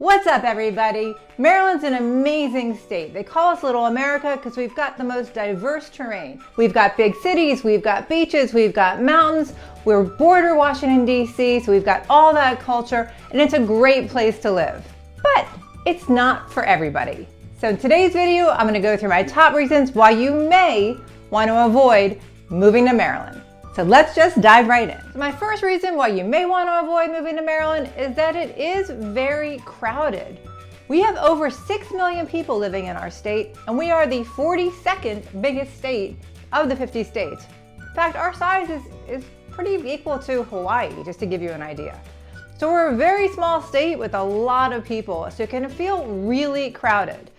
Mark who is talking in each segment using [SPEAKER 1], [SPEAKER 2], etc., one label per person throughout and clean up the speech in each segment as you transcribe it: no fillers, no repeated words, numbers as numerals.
[SPEAKER 1] What's up, everybody? Maryland's an amazing state. They call us Little America because we've got the most diverse terrain. We've got big cities, we've got beaches, we've got mountains. We're border Washington, D.C., so we've got all that culture, and it's a great place to live. But it's not for everybody. So in today's video, I'm going to go through my top reasons why you may want to avoid moving to Maryland. So let's just dive right in. So my first reason why you may want to avoid moving to Maryland is that it is very crowded. We have over 6 million people living in our state, and we are the 42nd biggest state of the 50 states. In fact, our size is pretty equal to Hawaii, just to give you an idea. So we're a very small state with a lot of people, so it can feel really crowded.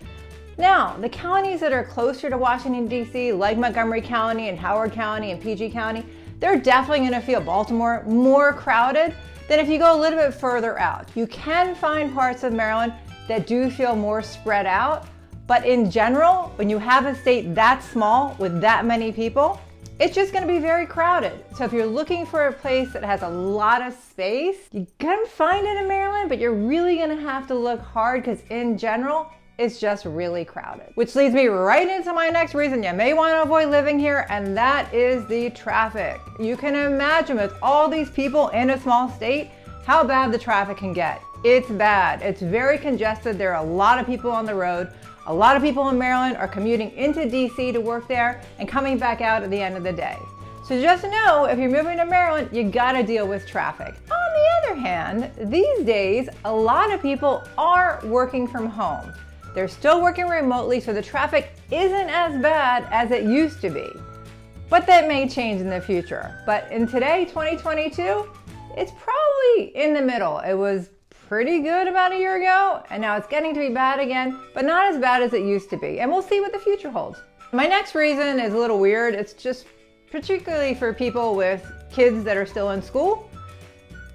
[SPEAKER 1] Now, the counties that are closer to Washington, D.C., like Montgomery County and Howard County and PG County, they're definitely going to feel Baltimore more crowded than if you go a little bit further out. You can find parts of Maryland that do feel more spread out, but in general, when you have a state that small with that many people, it's just going to be very crowded. So if you're looking for a place that has a lot of space, you can find it in Maryland, but you're really going to have to look hard because in general, it's just really crowded. Which leads me right into my next reason you may want to avoid living here, and that is the traffic. You can imagine with all these people in a small state, how bad the traffic can get. It's bad. It's very congested. There are a lot of people on the road. A lot of people in Maryland are commuting into DC to work there and coming back out at the end of the day. So just know, if you're moving to Maryland, you gotta deal with traffic. On the other hand, these days, a lot of people are working from home. They're still working remotely, so the traffic isn't as bad as it used to be. But that may change in the future. But in today, 2022, it's probably in the middle. It was pretty good about a year ago, and now it's getting to be bad again, but not as bad as it used to be. And we'll see what the future holds. My next reason is a little weird. It's just particularly for people with kids that are still in school.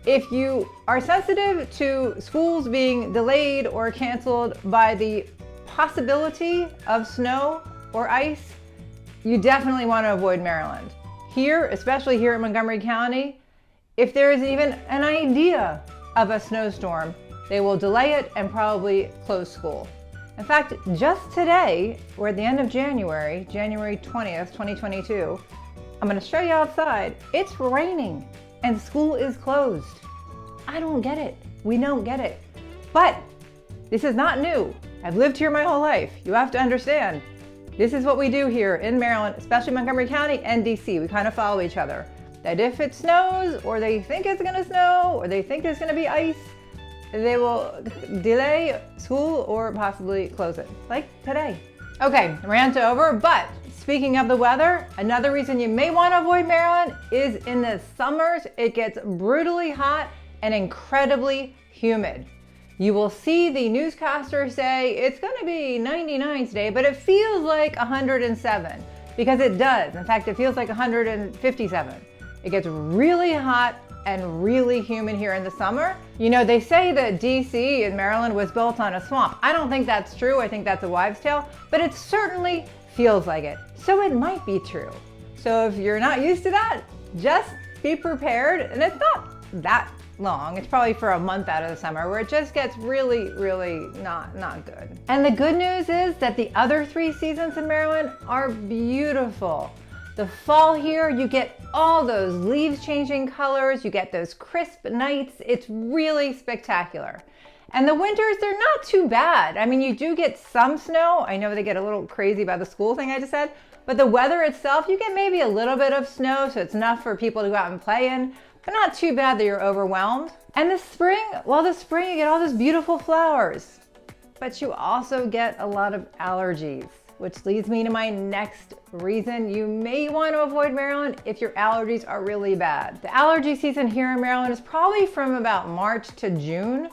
[SPEAKER 1] If you are sensitive to schools being delayed or canceled by the possibility of snow or ice, you definitely want to avoid Maryland. Here, especially here in Montgomery County, if there is even an idea of a snowstorm, they will delay it and probably close school. In fact, just today, we're at the end of January 20th, 2022, I'm going to show you outside. It's raining and school is closed. I don't get it. We don't get it. But this is not new. I've lived here my whole life. You have to understand, this is what we do here in Maryland, especially Montgomery County and DC. We kind of follow each other. That if it snows, or they think it's gonna snow, or they think there's gonna be ice, they will delay school or possibly close it, like today. Okay, rant over, but speaking of the weather, another reason you may want to avoid Maryland is in the summers, it gets brutally hot and incredibly humid. You will see the newscaster say it's going to be 99 today, but it feels like 107 because it does. In fact, it feels like 157. It gets really hot and really humid here in the summer. You know, they say that DC in Maryland was built on a swamp. I don't think that's true. I think that's a wives' tale, but it certainly feels like it. So it might be true. So if you're not used to that, just be prepared. And it's not that long. It's probably for a month out of the summer where it just gets really, really not good. And the good news is that the other 3 seasons in Maryland are beautiful. The fall here, you get all those leaves changing colors, you get those crisp nights. It's really spectacular. And the winters, they're not too bad. I mean, you do get some snow. I know they get a little crazy about the school thing I just said, but the weather itself, you get maybe a little bit of snow, so it's enough for people to go out and play in, but not too bad that you're overwhelmed. And the spring, well, the spring, you get all those beautiful flowers, but you also get a lot of allergies, which leads me to my next reason you may want to avoid Maryland if your allergies are really bad. The allergy season here in Maryland is probably from about March to June,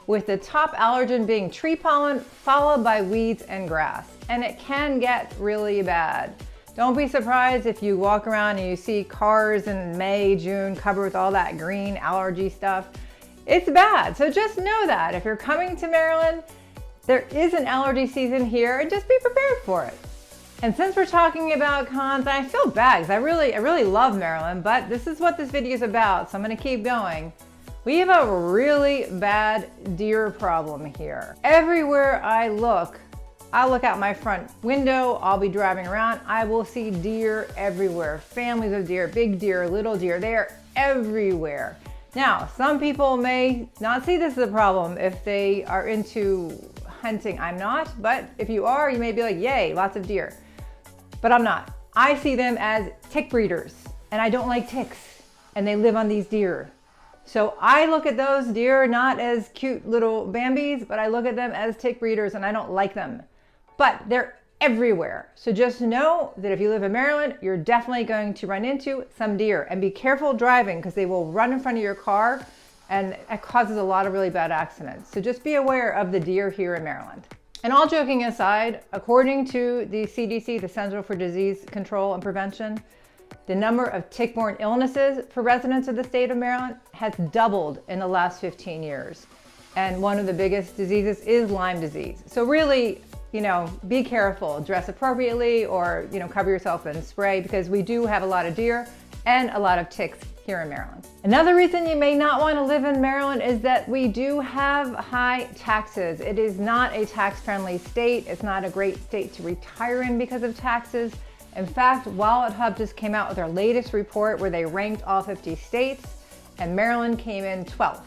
[SPEAKER 1] with the top allergen being tree pollen, followed by weeds and grass. And it can get really bad. Don't be surprised if you walk around and you see cars in May, June covered with all that green allergy stuff. It's bad, so just know that. If you're coming to Maryland, there is an allergy season here, and just be prepared for it. And since we're talking about cons, I feel bad because I really love Maryland, but this is what this video is about, so I'm gonna keep going. We have a really bad deer problem here. Everywhere I look out my front window, I'll be driving around, I will see deer everywhere. Families of deer, big deer, little deer, they are everywhere. Now, some people may not see this as a problem if they are into hunting. I'm not, but if you are, you may be like, yay, lots of deer. But I'm not. I see them as tick breeders, and I don't like ticks, and they live on these deer. So I look at those deer not as cute little Bambis, but I look at them as tick breeders, and I don't like them. But they're everywhere. So just know that if you live in Maryland, you're definitely going to run into some deer. And be careful driving, because they will run in front of your car, and it causes a lot of really bad accidents. So just be aware of the deer here in Maryland. And all joking aside, according to the CDC, the Center for Disease Control and Prevention, the number of tick-borne illnesses for residents of the state of Maryland has doubled in the last 15 years. And one of the biggest diseases is Lyme disease. So really, be careful, dress appropriately, or, cover yourself in spray, because we do have a lot of deer and a lot of ticks here in Maryland. Another reason you may not want to live in Maryland is that we do have high taxes. It is not a tax-friendly state. It's not a great state to retire in because of taxes. In fact, WalletHub just came out with their latest report where they ranked all 50 states, and Maryland came in 12th.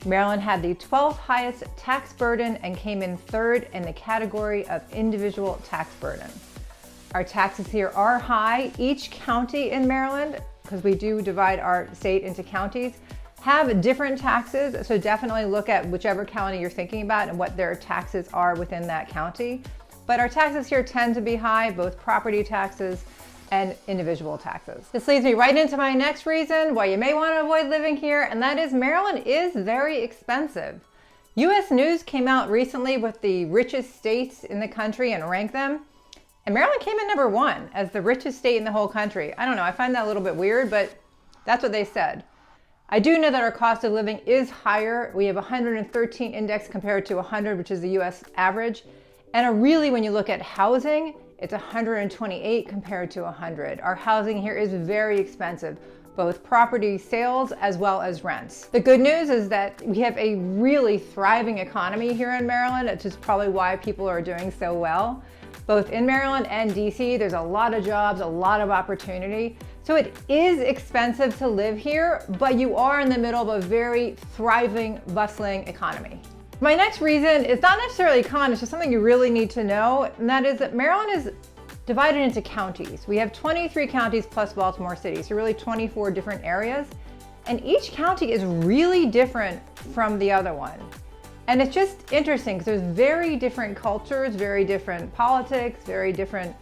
[SPEAKER 1] Maryland had the 12th highest tax burden and came in 3rd in the category of individual tax burden. Our taxes here are high. Each county in Maryland, because we do divide our state into counties, have different taxes. So definitely look at whichever county you're thinking about and what their taxes are within that county. But our taxes here tend to be high, both property taxes and individual taxes. This leads me right into my next reason why you may want to avoid living here, and that is Maryland is very expensive. US News came out recently with the richest states in the country and ranked them, and Maryland came in number 1 as the richest state in the whole country. I don't know, I find that a little bit weird, but that's what they said. I do know that our cost of living is higher. We have 113 index compared to 100, which is the US average. And really, when you look at housing, it's 128 compared to 100. Our housing here is very expensive, both property sales as well as rents. The good news is that we have a really thriving economy here in Maryland, which is probably why people are doing so well. Both in Maryland and DC, there's a lot of jobs, a lot of opportunity. So it is expensive to live here, but you are in the middle of a very thriving, bustling economy. My next reason is not necessarily con, it's just something you really need to know, and that is that Maryland is divided into counties. We have 23 counties plus Baltimore City, so really 24 different areas, and each county is really different from the other one. And it's just interesting because there's very different cultures, very different politics, very different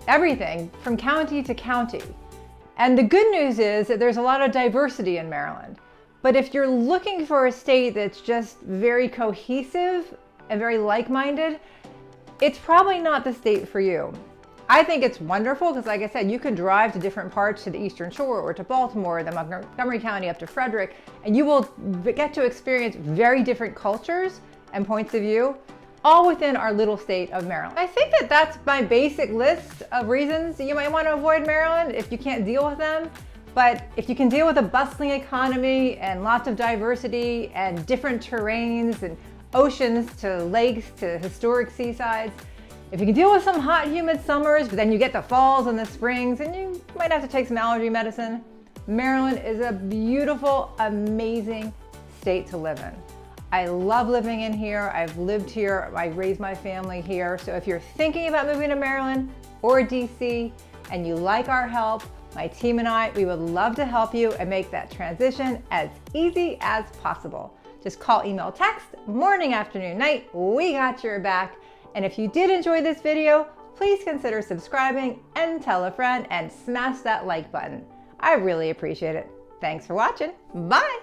[SPEAKER 1] everything from county to county. And the good news is that there's a lot of diversity in Maryland. But if you're looking for a state that's just very cohesive and very like-minded, it's probably not the state for you. I think it's wonderful because, like I said, you can drive to different parts, to the Eastern Shore or to Baltimore, the Montgomery County up to Frederick, and you will get to experience very different cultures and points of view, all within our little state of Maryland. I think that that's my basic list of reasons you might want to avoid Maryland if you can't deal with them. But if you can deal with a bustling economy and lots of diversity and different terrains and oceans to lakes to historic seasides, if you can deal with some hot, humid summers, but then you get the falls and the springs and you might have to take some allergy medicine, Maryland is a beautiful, amazing state to live in. I love living in here. I've lived here. I raised my family here. So if you're thinking about moving to Maryland or DC and you like our help, my team and I, we would love to help you and make that transition as easy as possible. Just call, email, text, morning, afternoon, night. We got your back. And if you did enjoy this video, please consider subscribing and tell a friend and smash that like button. I really appreciate it. Thanks for watching. Bye.